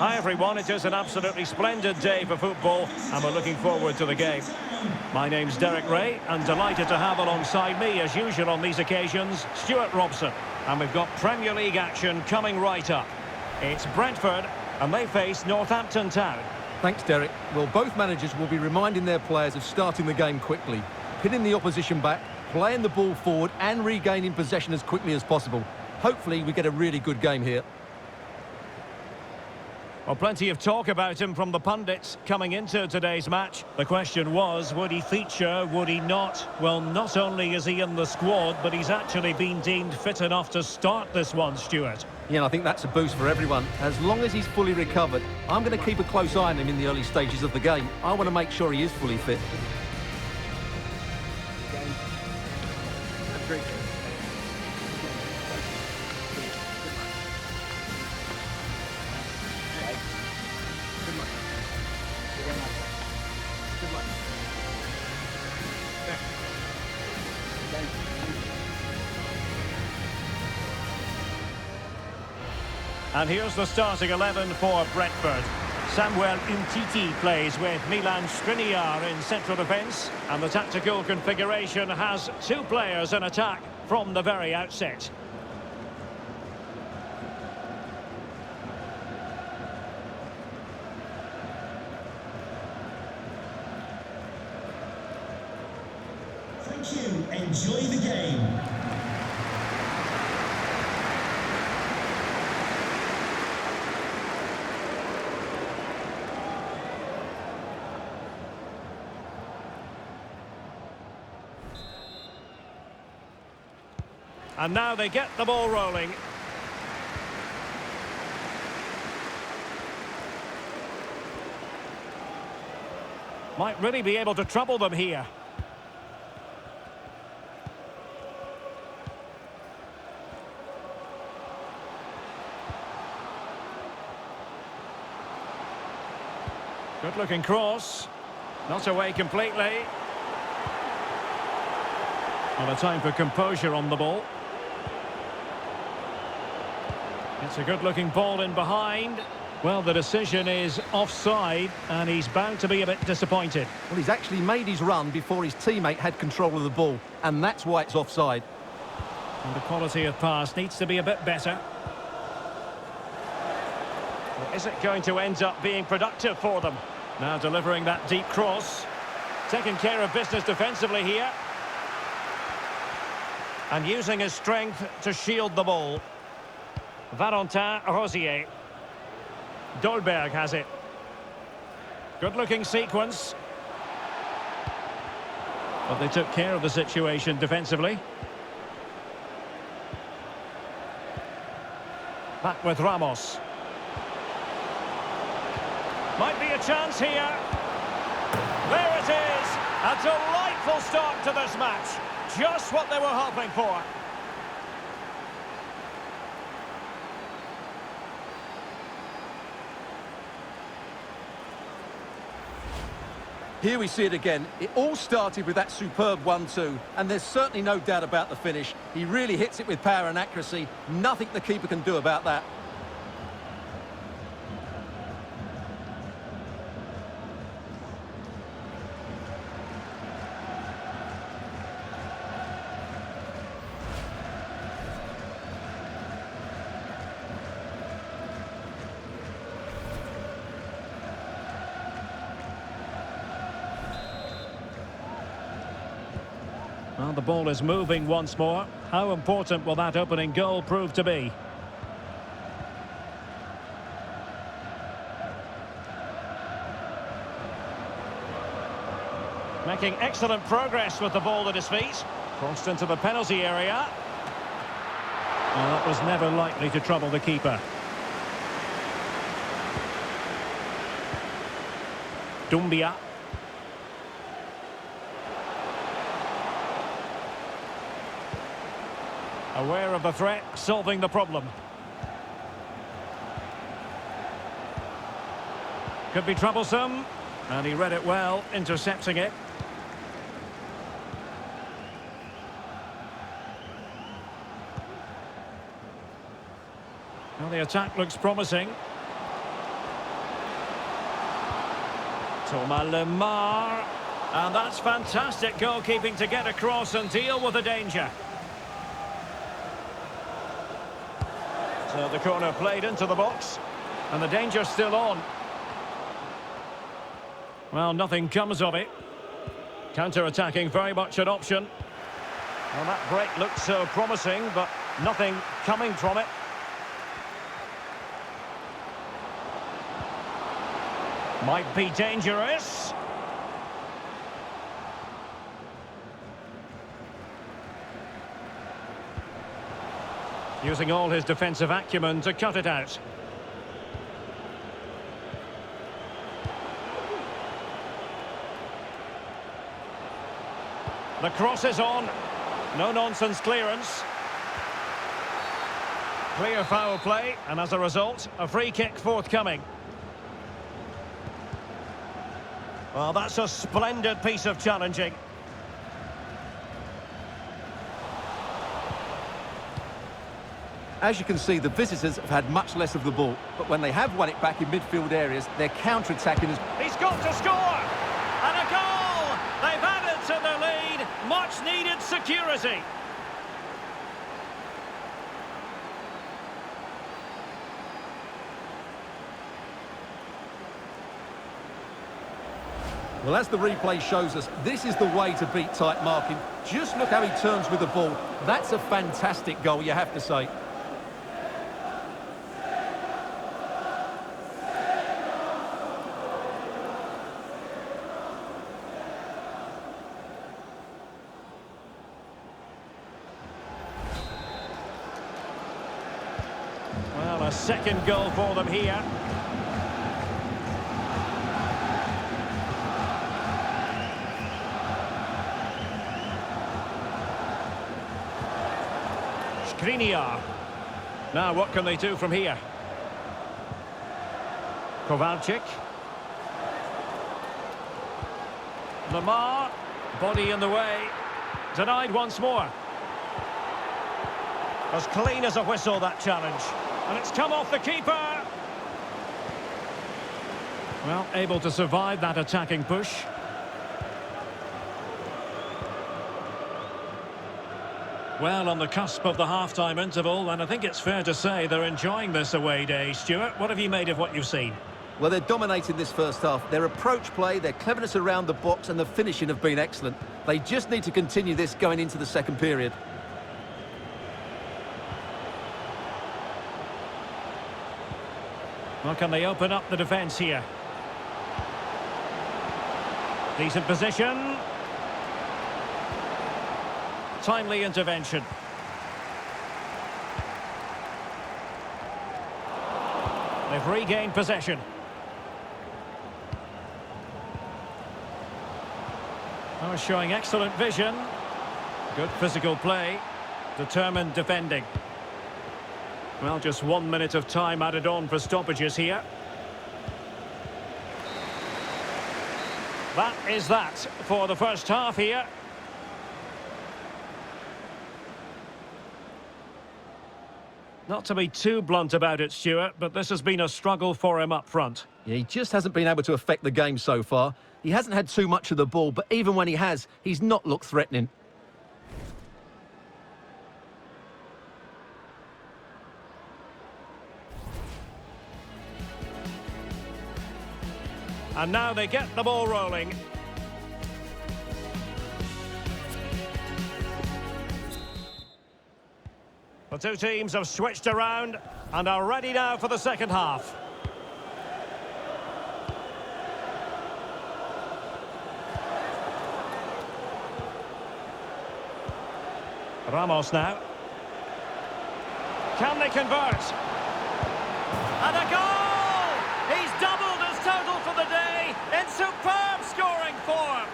Hi everyone, it is an absolutely splendid day for football and we're looking forward to the game. My name's Derek Ray and delighted to have alongside me as usual on these occasions, Stuart Robson. And we've got Premier League action coming right up. It's Brentford and they face Northampton Town. Thanks, Derek. Well, both managers will be reminding their players of starting the game quickly, pinning the opposition back, playing the ball forward and regaining possession as quickly as possible. Hopefully we get a really good game here. Well, plenty of talk about him from the pundits coming into today's match. The question was, would he feature, would he not? Well, not only is he in the squad, but he's actually been deemed fit enough to start this one, Stuart. Yeah, and I think that's a boost for everyone. As long as he's fully recovered, I'm going to keep a close eye on him in the early stages of the game. I want to make sure he is fully fit. And here's the starting 11 for Brentford. Samuel Umtiti plays with Milan Skriniar in central defence. And the tactical configuration has two players in attack from the very outset. Thank you. Enjoy the game. And now they get the ball rolling. Might really be able to trouble them here. Good looking cross. Not away completely. Well, a time for composure on the ball. It's a good-looking ball in behind. Well, the decision is offside, and he's bound to be a bit disappointed. Well, he's actually made his run before his teammate had control of the ball, and that's why it's offside. And the quality of pass needs to be a bit better. Well, is it going to end up being productive for them? Now delivering that deep cross. Taking care of business defensively here. And using his strength to shield the ball. Valentin Rosier. Dolberg has it. Good-looking sequence. But they took care of the situation defensively. Back with Ramos. Might be a chance here. There it is. A delightful start to this match. Just what they were hoping for. Here we see it again. It all started with that superb 1-2, and there's certainly no doubt about the finish. He really hits it with power and accuracy. Nothing the keeper can do about that. Well, the ball is moving once more. How important will that opening goal prove to be? Making excellent progress with the ball at his feet. Crossed into the penalty area. Well, that was never likely to trouble the keeper. Doumbia. Aware of the threat, solving the problem. Could be troublesome. And he read it well, intercepting it. Well, the attack looks promising. Thomas Lemar. And that's fantastic goalkeeping to get across and deal with the danger. So the corner played into the box. And the danger's still on. Well, nothing comes of it. Counter-attacking, very much an option. Well, that break looked so promising, but nothing coming from it. Might be dangerous. Using all his defensive acumen to cut it out. The cross is on. No-nonsense clearance. Clear foul play, and as a result, a free kick forthcoming. Well, that's a splendid piece of challenging. As you can see, the visitors have had much less of the ball, but when they have won it back in midfield areas, their counter-attacking has... He's got to score! And a goal! They've added to the lead. Much-needed security. Well, as the replay shows us, this is the way to beat tight marking. Just look how he turns with the ball. That's a fantastic goal, you have to say. Well, a second goal for them here. Skriniar. Now, what can they do from here? Kovalchik. Lemar. Body in the way. Denied once more. As clean as a whistle, that challenge. And it's come off the keeper. Well, able to survive that attacking push. Well, on the cusp of the half-time interval, and I think it's fair to say they're enjoying this away day. Stuart, what have you made of what you've seen? Well, they're dominating this first half. Their approach play, their cleverness around the box and the finishing have been excellent. They just need to continue this going into the second period. Well, can they open up the defence here? Decent position. Timely intervention. They've regained possession. Oh, showing excellent vision. Good physical play. Determined defending. Well, just 1 minute of time added on for stoppages here. That is that for the first half here. Not to be too blunt about it, Stuart, but this has been a struggle for him up front. Yeah, he just hasn't been able to affect the game so far. He hasn't had too much of the ball, but even when he has, he's not looked threatening. And now they get the ball rolling. The two teams have switched around and are ready now for the second half. Ramos now. Can they convert? And a goal! He's doubled his total for the day in superb scoring form.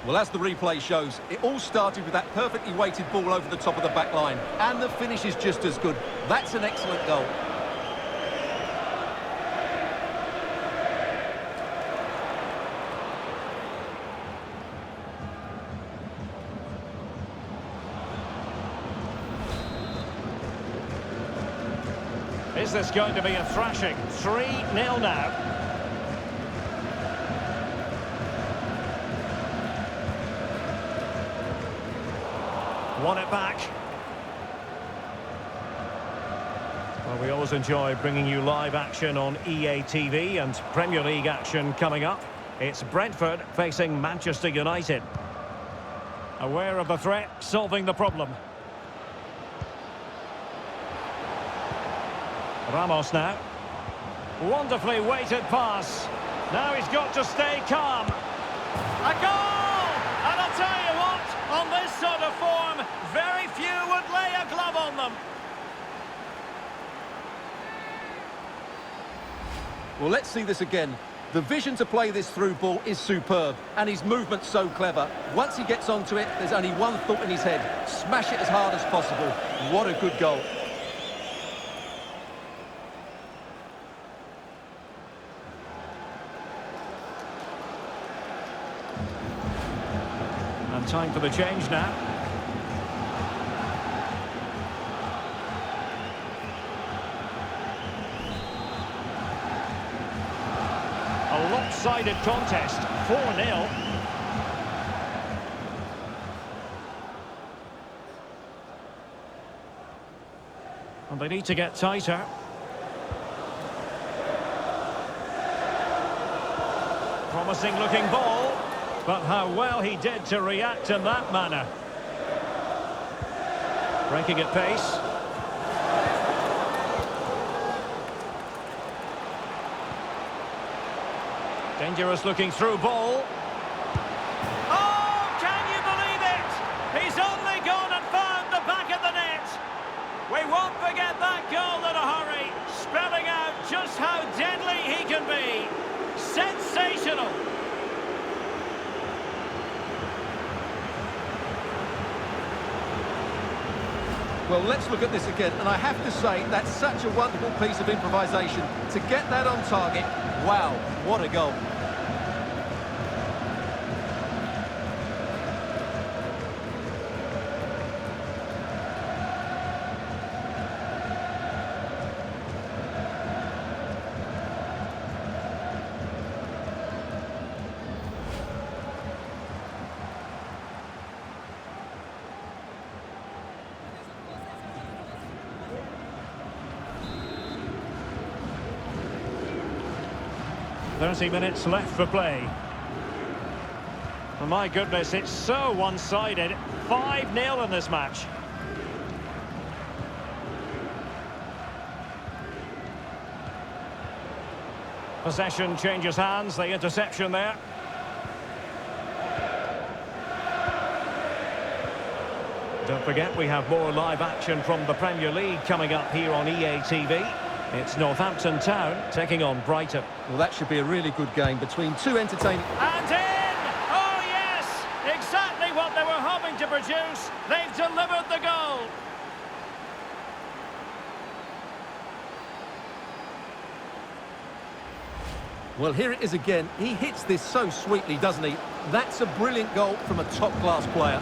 Well, as the replay shows, it all started with that perfectly weighted ball over the top of the back line. And the finish is just as good. That's an excellent goal. Is this going to be a thrashing? 3-0 now. Won it back. Well, we always enjoy bringing you live action on EA TV and Premier League action coming up. It's Brentford facing Manchester United. Aware of the threat, solving the problem. Ramos now. Wonderfully weighted pass. Now he's got to stay calm. A goal! And I'll tell you what, on this sort of form, very few would lay a glove on them. Well, let's see this again. The vision to play this through ball is superb, and his movement's so clever. Once he gets onto it, there's only one thought in his head. Smash it as hard as possible. What a good goal. And time for the change now. A lopsided contest, 4-0. And they need to get tighter. Promising looking ball, but how well he did to react in that manner. Breaking at pace. Dangerous looking through ball. Oh, can you believe it? He's only gone and found the back of the net. We won't forget that goal in a hurry, spelling out just how deadly he can be. Sensational. Well, let's look at this again, and I have to say that's such a wonderful piece of improvisation. To get that on target, wow, what a goal. .30 minutes left for play. Oh my goodness, it's so one-sided. 5-0 in this match. Possession changes hands, the interception there. Don't forget we have more live action from the Premier League coming up here on EA TV. It's Northampton Town taking on Brighton. Well, that should be a really good game between two entertaining... And in! Oh, yes! Exactly what they were hoping to produce. They've delivered the goal. Well, here it is again. He hits this so sweetly, doesn't he? That's a brilliant goal from a top-class player.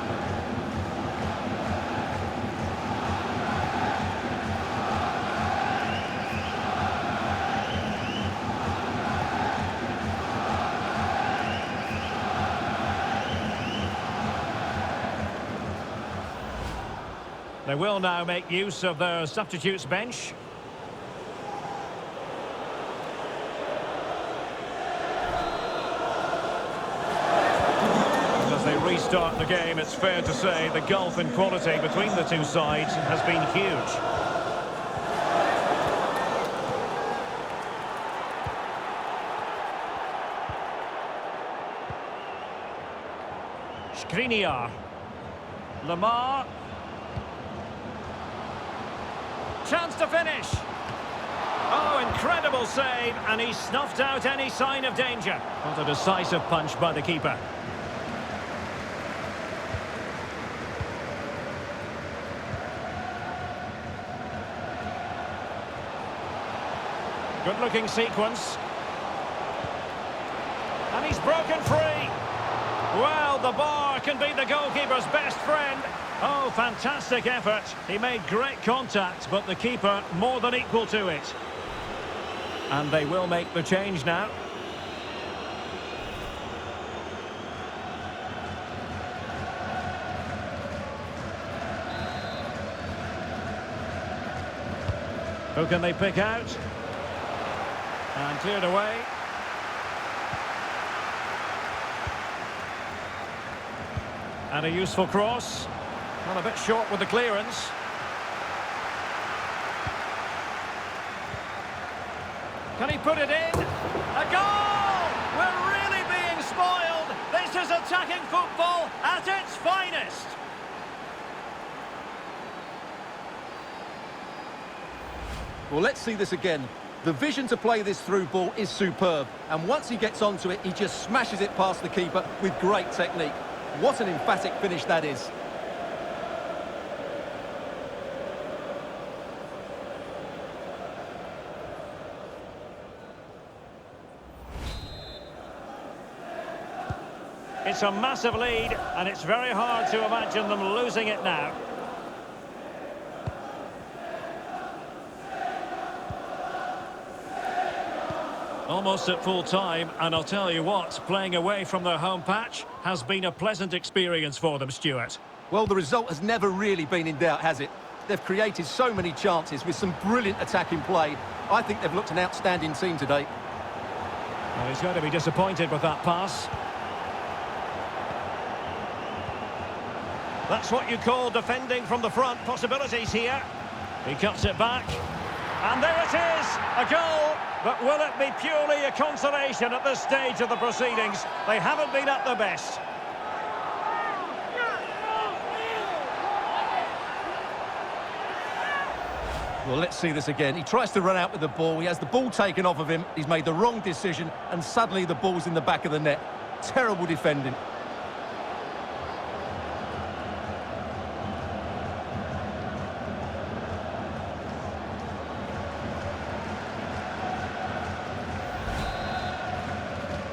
They will now make use of their substitutes bench. And as they restart the game, it's fair to say the gulf in quality between the two sides has been huge. Skriniar. Lamar. Chance to finish. Oh, incredible save, and he snuffed out any sign of danger. What a decisive punch by the keeper. Good-looking sequence. And he's broken free. Well, the bar can be the goalkeeper's best friend. Oh, fantastic effort. He made great contact, but the keeper more than equal to it. And they will make the change now. Who can they pick out? And cleared away. And a useful cross. Well, a bit short with the clearance. Can he put it in? A goal! We're really being spoiled. This is attacking football at its finest. Well, let's see this again. The vision to play this through ball is superb. And once he gets onto it, he just smashes it past the keeper with great technique. What an emphatic finish that is. It's a massive lead, and it's very hard to imagine them losing it now. Almost at full time, and I'll tell you what, playing away from their home patch has been a pleasant experience for them, Stuart. Well, the result has never really been in doubt, has it? They've created so many chances with some brilliant attacking play. I think they've looked an outstanding team today. Well, he's going to be disappointed with that pass. That's what you call defending from the front. Possibilities here. He cuts it back. And there it is, a goal. But will it be purely a consolation at this stage of the proceedings? They haven't been at their best. Well, let's see this again. He tries to run out with the ball. He has the ball taken off of him. He's made the wrong decision, and suddenly the ball's in the back of the net. Terrible defending.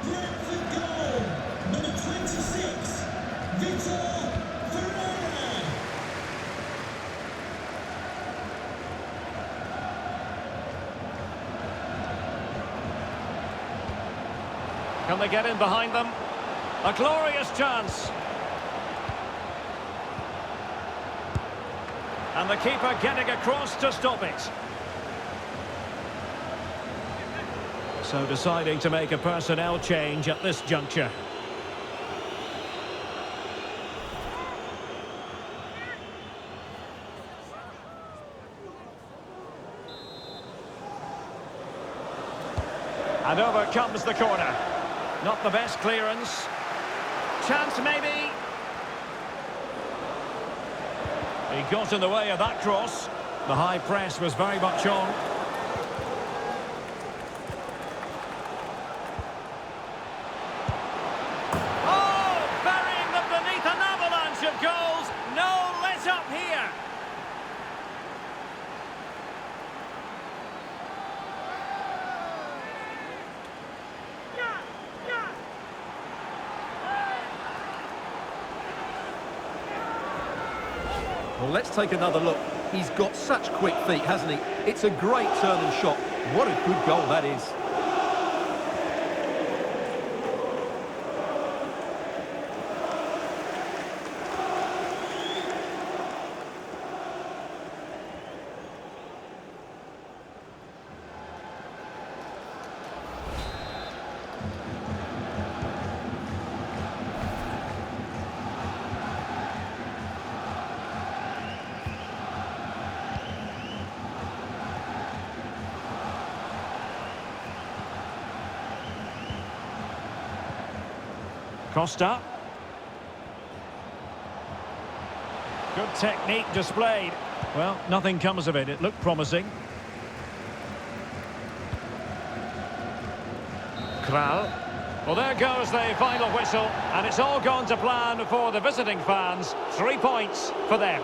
Brentford goal, number 26, Can they get in behind them? A glorious chance. And the keeper getting across to stop it. So deciding to make a personnel change at this juncture. And over comes the corner. Not the best clearance. Chance maybe. He got in the way of that cross. The high press was very much on. Oh, burying them beneath an avalanche of goals. No let up here. Well, let's take another look. He's got such quick feet, hasn't he? It's a great turn and shot. What a good goal that is. Costa. Good technique displayed. Well, nothing comes of it. It looked promising. Kral. Well, there goes the final whistle, and it's all gone to plan for the visiting fans. 3 points for them.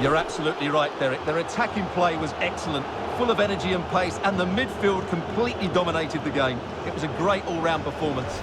You're absolutely right, Derek. Their attacking play was excellent, full of energy and pace, and the midfield completely dominated the game. It was a great all-round performance.